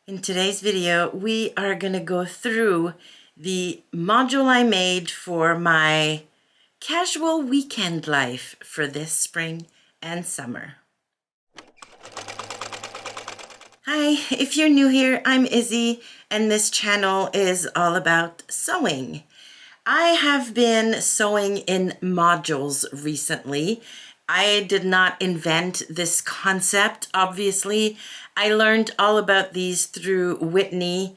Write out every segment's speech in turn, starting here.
In today's video, we are going to go through the module I made for my casual weekend life for this spring and summer. Hi, if you're new here, I'm Izzy, and this channel is all about sewing. I have been sewing in modules recently. I did not invent this concept, obviously. I learned all about these through Whitney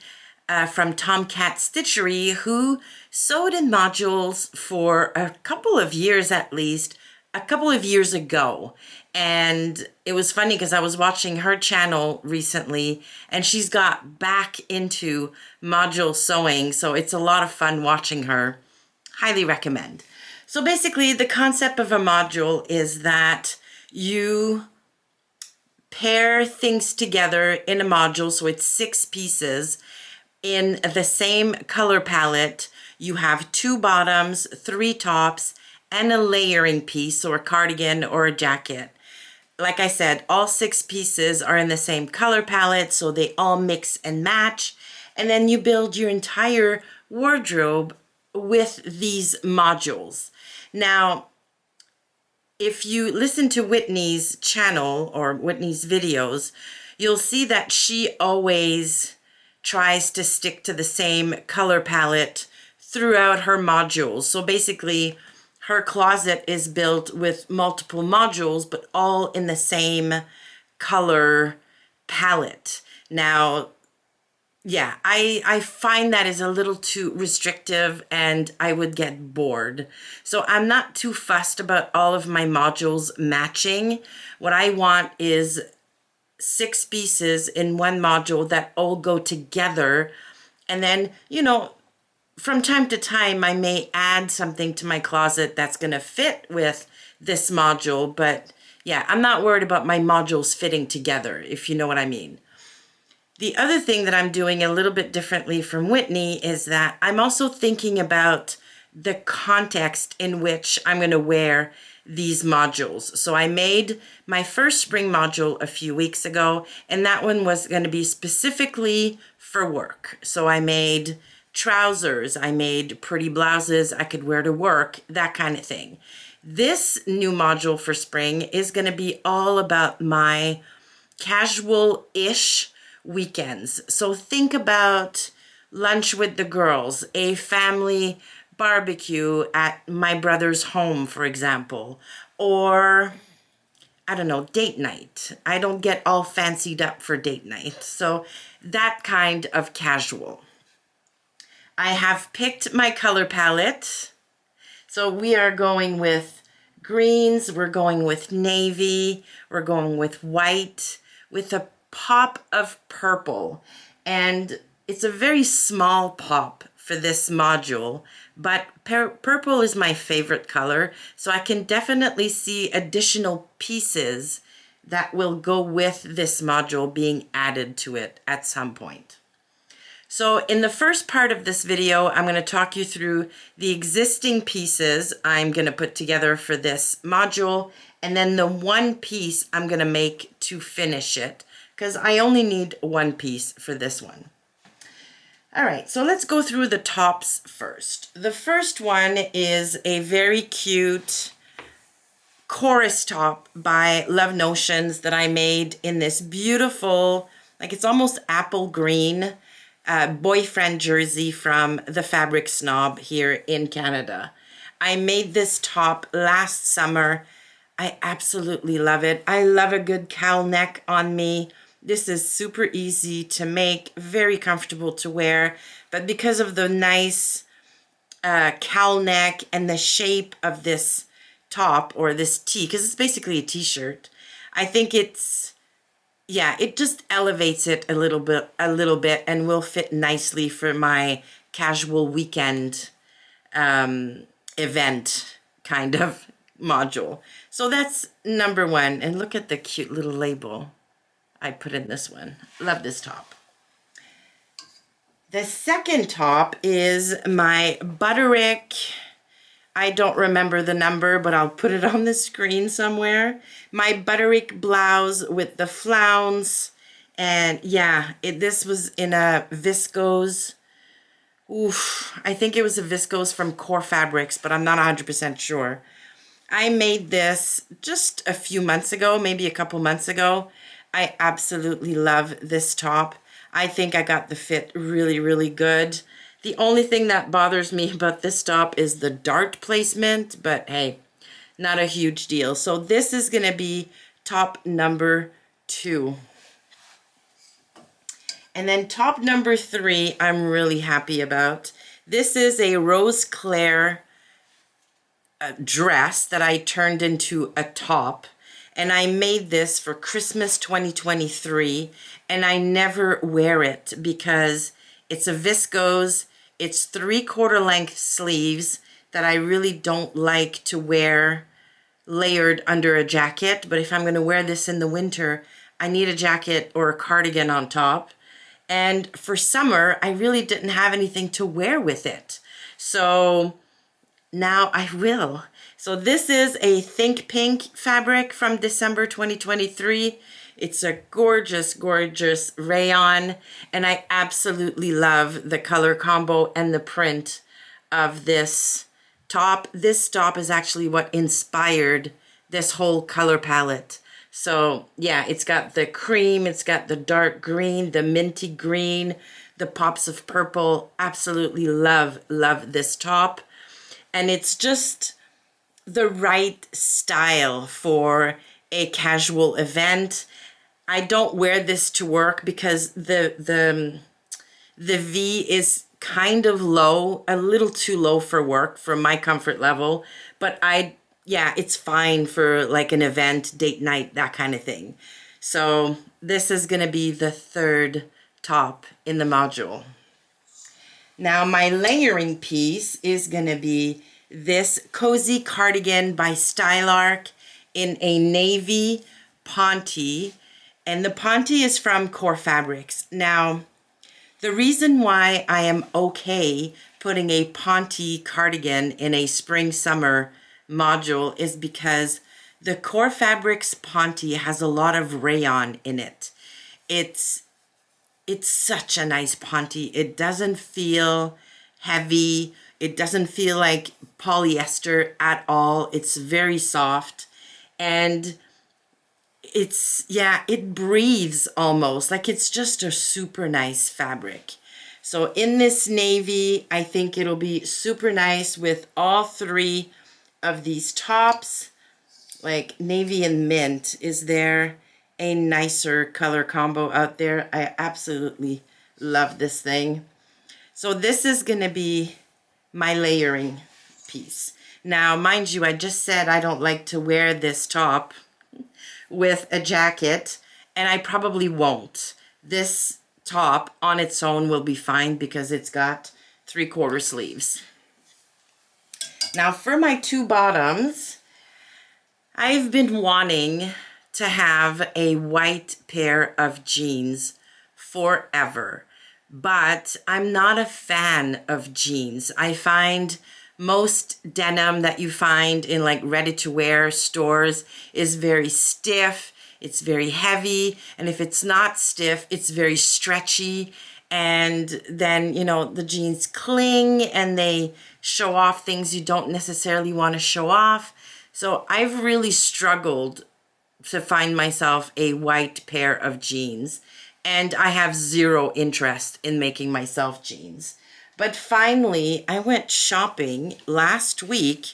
from Tomcat Stitchery, who sewed in modules for a couple of years at least, a couple of years ago. And it was funny because I was watching her channel recently and she's got back into module sewing. So it's a lot of fun watching her. Highly recommend. So basically the concept of a module is that you pair things together in a module. So it's 6 pieces in the same color palette. You have 2 bottoms, 3 tops, and a layering piece or a cardigan or a jacket. Like I said, all 6 pieces are in the same color palette, so they all mix and match. And then you build your entire wardrobe with these modules. Now, if you listen to Whitney's channel or Whitney's videos, you'll see that she always tries to stick to the same color palette throughout her modules. So basically, her closet is built with multiple modules, but all in the same color palette. Now, yeah, I find that is a little too restrictive and I would get bored. So I'm not too fussed about all of my modules matching. What I want is 6 pieces in one module that all go together. And then, you know, from time to time, I may add something to my closet that's going to fit with this module. But yeah, I'm not worried about my modules fitting together, if you know what I mean. The other thing that I'm doing a little bit differently from Whitney is that I'm also thinking about the context in which I'm going to wear these modules. So I made my first spring module a few weeks ago, and that one was going to be specifically for work. So I made trousers, I made pretty blouses I could wear to work, that kind of thing. This new module for spring is going to be all about my casual-ish weekends. So think about lunch with the girls, a family barbecue at my brother's home, for example, or I don't know, date night. I don't get all fancied up for date night. So that kind of casual. I have picked my color palette. So we are going with greens, we're going with navy, we're going with white, with a pop of purple. And it's a very small pop for this module, but purple is my favorite color, so I can definitely see additional pieces that will go with this module being added to it at some point. So in the first part of this video, I'm going to talk you through the existing pieces I'm going to put together for this module, and then the one piece I'm going to make to finish it, because I only need one piece for this one. All right, so let's go through the tops first. The first one is a very cute chorus top by Love Notions that I made in this beautiful, like it's almost apple green, boyfriend jersey from the Fabric Snob here in Canada. I made this top last summer. I absolutely love it. I love a good cowl neck on me. This is super easy to make, very comfortable to wear, but because of the nice cowl neck and the shape of this top or this tee, because it's basically a t-shirt, I think it's, yeah, it just elevates it a little bit and will fit nicely for my casual weekend event kind of module. So that's number one. And look at the cute little label I put in this one. Love this top. The second top is my Butterick, I don't remember the number, but I'll put it on the screen somewhere. My Butterick blouse with the flounce And yeah, this was in a viscose. Oof, I think it was a viscose from Core Fabrics, but I'm not 100% sure. I made this just a few months ago, maybe a couple months ago. I absolutely love this top. I think I got the fit really, really good. The only thing that bothers me about this top is the dart placement, but hey, not a huge deal. So this is going to be top number 2. And then top number 3, I'm really happy about. This is a Rose Claire dress that I turned into a top. And I made this for Christmas 2023. And I never wear it because it's a viscose. It's 3/4 length sleeves that I really don't like to wear layered under a jacket. But if I'm going to wear this in the winter, I need a jacket or a cardigan on top. And for summer, I really didn't have anything to wear with it. So now I will. So this is a Think Pink fabric from December 2023. It's a gorgeous, gorgeous rayon. And I absolutely love the color combo and the print of this top. This top is actually what inspired this whole color palette. So yeah, it's got the cream, it's got the dark green, the minty green, the pops of purple. Absolutely love this top. And it's just the right style for a casual event. I don't wear this to work because the V is kind of low, a little too low for work for my comfort level, but yeah, it's fine for like an event, date night, that kind of thing. So this is going to be the 3rd top in the module. Now my layering piece is going to be this cozy cardigan by Stylark in a navy ponte. And the ponte is from Core Fabrics. Now, the reason why I am okay putting a ponte cardigan in a spring-summer module is because the Core Fabrics ponte has a lot of rayon in it. It's such a nice ponte. It doesn't feel heavy. It doesn't feel like polyester at all. It's very soft. And it breathes almost. Like it's just a super nice fabric. So in this navy, I think it'll be super nice with all 3 of these tops. Like navy and mint. Is there a nicer color combo out there? I absolutely love this thing. So this is going to be my layering piece. Now, mind you, I just said I don't like to wear this top with a jacket, and I probably won't. This top on its own will be fine because it's got 3/4 sleeves. Now for my 2 bottoms, I've been wanting to have a white pair of jeans forever, but I'm not a fan of jeans. I find most denim that you find in like ready-to-wear stores is very stiff, it's very heavy, and if it's not stiff, it's very stretchy, and then, you know, the jeans cling and they show off things you don't necessarily want to show off. So I've really struggled to find myself a white pair of jeans, and I have zero interest in making myself jeans. But finally, I went shopping last week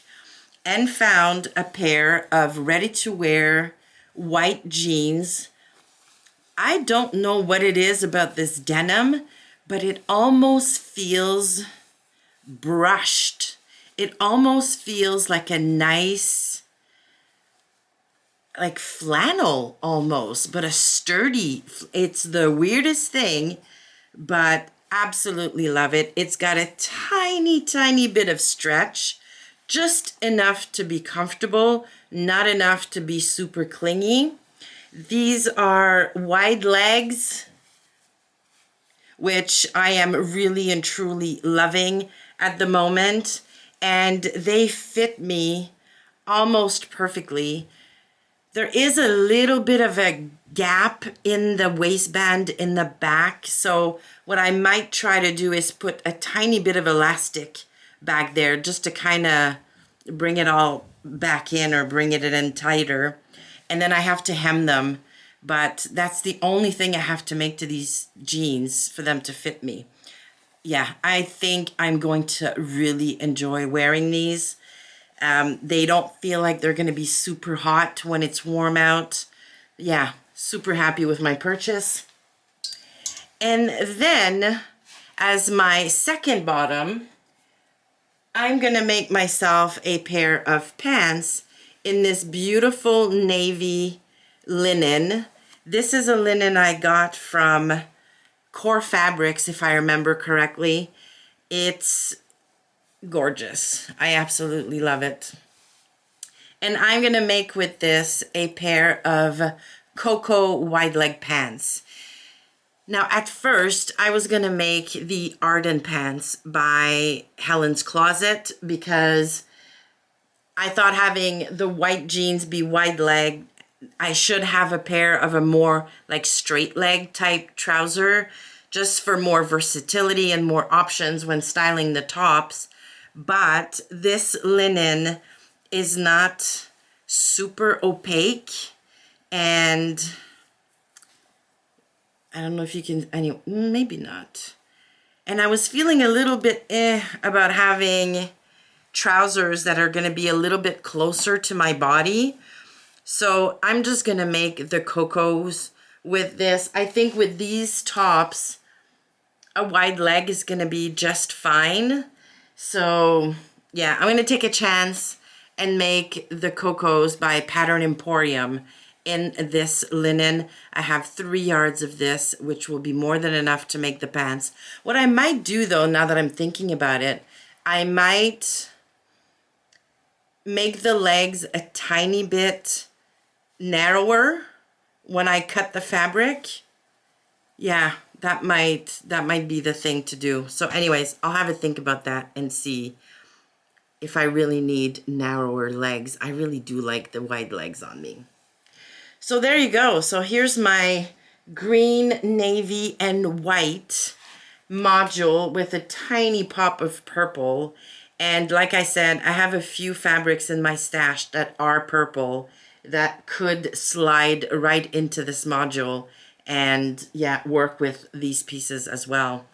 and found a pair of ready-to-wear white jeans. I don't know what it is about this denim, but it almost feels brushed. It almost feels like a nice, like flannel almost, but a sturdy. It's the weirdest thing, but absolutely love it. It's got a tiny, tiny bit of stretch, just enough to be comfortable, not enough to be super clingy. These are wide legs, which I am really and truly loving at the moment, and they fit me almost perfectly. There is a little bit of a gap in the waistband in the back. So what I might try to do is put a tiny bit of elastic back there just to kind of bring it all back in or bring it in tighter. And then I have to hem them. But that's the only thing I have to make to these jeans for them to fit me. Yeah, I think I'm going to really enjoy wearing these. They don't feel like they're going to be super hot when it's warm out. Yeah, super happy with my purchase. And then, as my second bottom, I'm going to make myself a pair of pants in this beautiful navy linen. This is a linen I got from Core Fabrics, if I remember correctly. It's gorgeous. I absolutely love it. And I'm going to make with this a pair of Coco Wideleg pants. Now, at first, I was going to make the Arden pants by Helen's Closet because I thought having the white jeans be wide leg, I should have a pair of a more like straight leg type trouser just for more versatility and more options when styling the tops. But this linen is not super opaque, and I don't know if you can, maybe not. And I was feeling a little bit about having trousers that are going to be a little bit closer to my body. So I'm just going to make the Cocos with this. I think with these tops, a wide leg is going to be just fine. So yeah, I'm going to take a chance and make the Cocos by Pattern Emporium in this linen. I have 3 yards of this, which will be more than enough to make the pants. What I might do though, now that I'm thinking about it, I might make the legs a tiny bit narrower when I cut the fabric. Yeah, that might be the thing to do. So anyways, I'll have a think about that and see if I really need narrower legs. I really do like the wide legs on me. So there you go. So here's my green, navy, and white module with a tiny pop of purple. And like I said, I have a few fabrics in my stash that are purple that could slide right into this module and yeah, work with these pieces as well.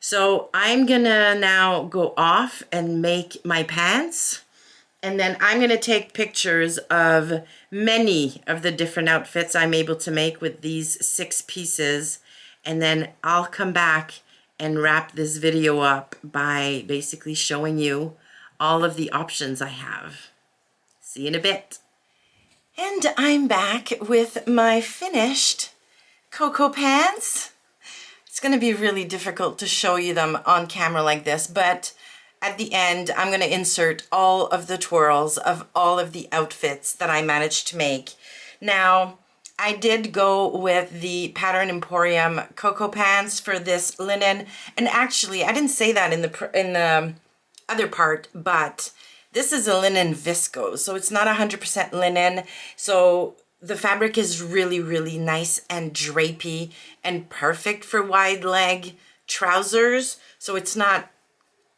So I'm gonna now go off and make my pants, and then I'm gonna take pictures of many of the different outfits I'm able to make with these 6 pieces, and then I'll come back and wrap this video up by basically showing you all of the options I have. See you in a bit. And I'm back with my finished Coco pants. It's going to be really difficult to show you them on camera like this, but at the end I'm going to insert all of the twirls of all of the outfits that I managed to make. Now, I did go with the Pattern Emporium Coco pants for this linen, and actually I didn't say that in the other part, but this is a linen viscose, so it's not 100% linen. So the fabric is really, really nice and drapey and perfect for wide leg trousers. So it's not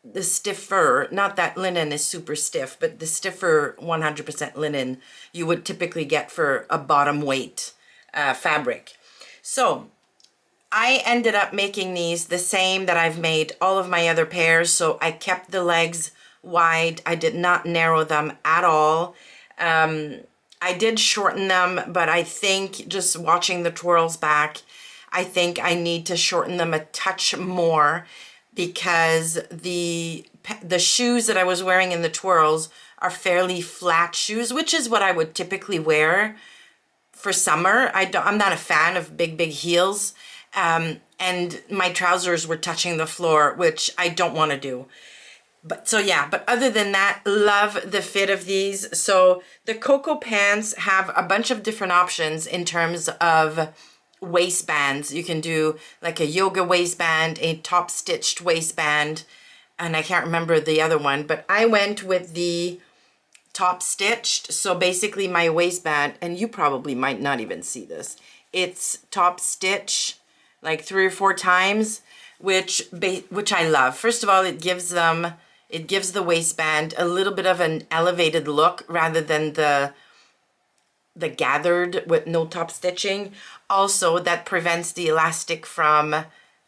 the stiffer, not that linen is super stiff, but the stiffer 100% linen you would typically get for a bottom weight fabric. So I ended up making these the same that I've made all of my other pairs. So I kept the legs wide. I did not narrow them at all. I did shorten them, but I think just watching the twirls back, I think I need to shorten them a touch more, because the shoes that I was wearing in the twirls are fairly flat shoes, which is what I would typically wear for summer. I'm not a fan of big heels, and my trousers were touching the floor, which I don't want to do. But so yeah, but other than that, love the fit of these. So the Coco pants have a bunch of different options in terms of waistbands. You can do like a yoga waistband, a top stitched waistband, and I can't remember the other one, but I went with the top stitched. So basically my waistband, and you probably might not even see this, it's top stitch like 3 or 4 times, which I love. First of all, it gives the waistband a little bit of an elevated look rather than the gathered with no top stitching. Also, that prevents the elastic from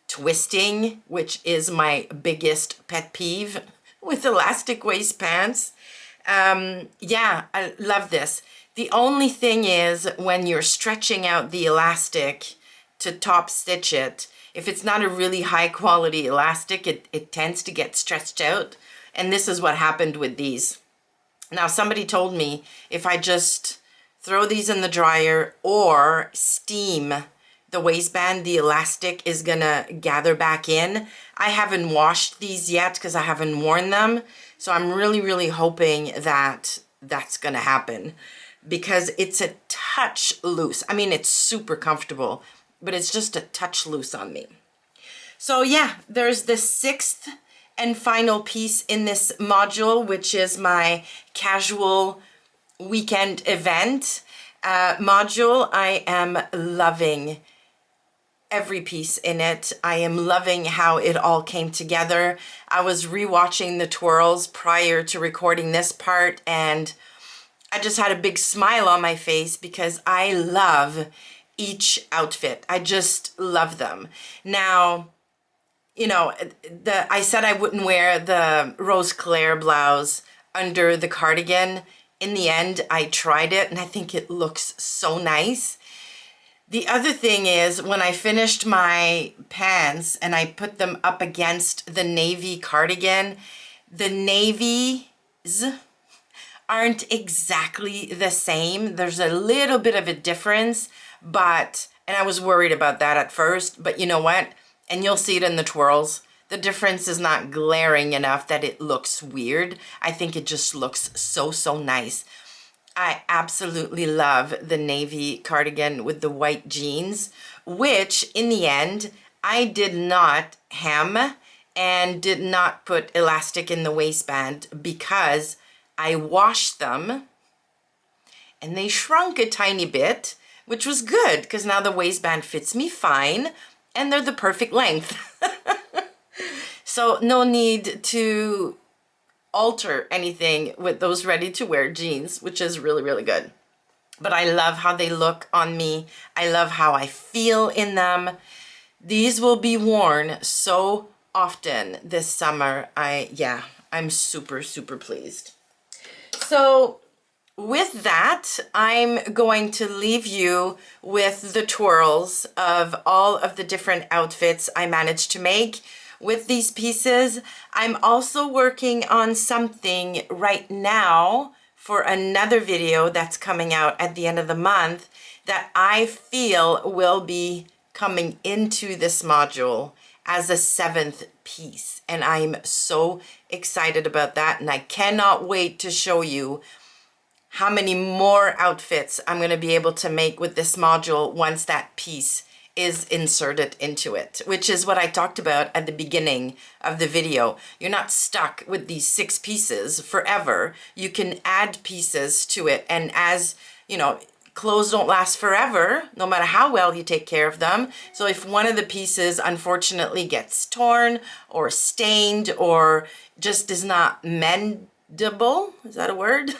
twisting, which is my biggest pet peeve with elastic waist pants. Yeah, I love this. The only thing is when you're stretching out the elastic to top stitch it, if it's not a really high quality elastic, it tends to get stretched out. And this is what happened with these. Now, somebody told me if I just throw these in the dryer or steam the waistband, the elastic is gonna gather back in. I haven't washed these yet because I haven't worn them. So I'm really, really hoping that that's gonna happen because it's a touch loose. I mean, it's super comfortable, but it's just a touch loose on me. So yeah, there's the 6th and final piece in this module, which is my casual weekend event module. I am loving every piece in it. I am loving how it all came together. I was rewatching the twirls prior to recording this part, and I just had a big smile on my face because I love each outfit. I just love them. Now, you know, I said I wouldn't wear the Rose Claire blouse under the cardigan. In the end, I tried it and I think it looks so nice. The other thing is when I finished my pants and I put them up against the navy cardigan, the navies aren't exactly the same. There's a little bit of a difference, and I was worried about that at first, but you know what? And you'll see it in the twirls. The difference is not glaring enough that it looks weird. I think it just looks so, so nice. I absolutely love the navy cardigan with the white jeans, which in the end, I did not hem and did not put elastic in the waistband because I washed them and they shrunk a tiny bit, which was good because now the waistband fits me fine and they're the perfect length. So no need to alter anything with those ready-to-wear jeans, which is really, really good. But I love how they look on me. I love how I feel in them. These will be worn so often this summer. I'm super, super pleased. So with that, I'm going to leave you with the twirls of all of the different outfits I managed to make with these pieces. I'm also working on something right now for another video that's coming out at the end of the month that I feel will be coming into this module as a 7th piece. And I'm so excited about that. And I cannot wait to show you how many more outfits I'm going to be able to make with this module once that piece is inserted into it, which is what I talked about at the beginning of the video. You're not stuck with these 6 pieces forever. You can add pieces to it. And as you know, clothes don't last forever, no matter how well you take care of them. So if one of the pieces unfortunately gets torn or stained or just is not mendable, is that a word?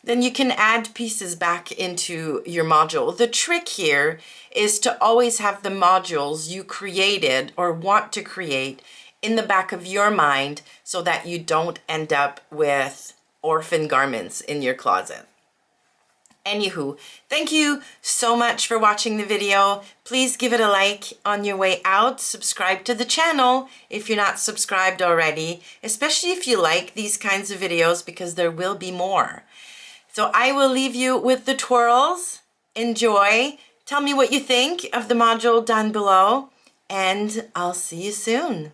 Then you can add pieces back into your module. The trick here is to always have the modules you created or want to create in the back of your mind so that you don't end up with orphan garments in your closet. Anywho, thank you so much for watching the video. Please give it a like on your way out. Subscribe to the channel if you're not subscribed already, especially if you like these kinds of videos because there will be more. So I will leave you with the twirls. Enjoy. Tell me what you think of the module down below, and I'll see you soon.